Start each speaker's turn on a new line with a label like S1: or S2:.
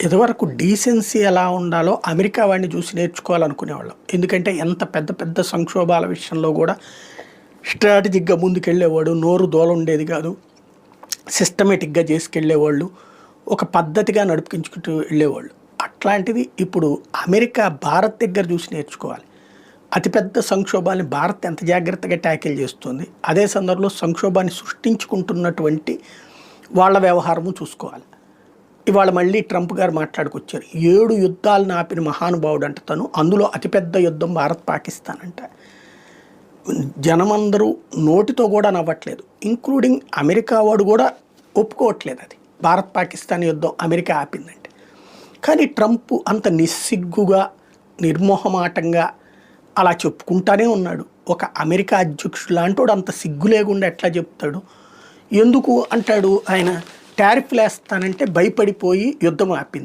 S1: ఇదివరకు డీసెన్సీ ఎలా ఉండాలో అమెరికా వాడిని చూసి నేర్చుకోవాలనుకునేవాళ్ళం. ఎందుకంటే ఎంత పెద్ద పెద్ద సంక్షోభాల విషయంలో కూడా స్ట్రాటజిక్గా ముందుకెళ్ళేవాడు, నోరు దోలుండేది కాదు, సిస్టమేటిక్గా చేసుకెళ్ళేవాళ్ళు, ఒక పద్ధతిగా నడిపించుకుంటూ వెళ్ళేవాళ్ళు. అట్లాంటిది ఇప్పుడు అమెరికా భారత్ దగ్గర చూసి నేర్చుకోవాలి. అతిపెద్ద సంక్షోభాన్ని భారత్ ఎంత జాగ్రత్తగా ట్యాకిల్ చేస్తుంది, అదే సందర్భంలో సంక్షోభాన్ని సృష్టించుకుంటున్నటువంటి వాళ్ళ వ్యవహారము చూసుకోవాలి. ఇవాళ మళ్ళీ ట్రంప్ గారు మాట్లాడుకొచ్చారు. 7 యుద్ధాలను ఆపిన మహానుభావుడు అంట తను, అందులో అతిపెద్ద యుద్ధం భారత్ పాకిస్తాన్ అంట. జనమందరూ నోటితో కూడా నవ్వట్లేదు, ఇంక్లూడింగ్ అమెరికా వాడు కూడా ఒప్పుకోవట్లేదు అది భారత్ పాకిస్తాన్ యుద్ధం అమెరికా ఆపిందంటే. కానీ ట్రంప్ అంత నిస్సిగ్గుగా నిర్మోహమాటంగా అలా చెప్పుకుంటానే ఉన్నాడు. ఒక అమెరికా అధ్యక్షుడు లాంటోడు అంత సిగ్గు లేకుండా ఎట్లా చెప్తాడు? ఎందుకు అంటాడు ఆయన? టారిఫ్లు వేస్తానంటే భయపడిపోయి యుద్ధం ఆపింది.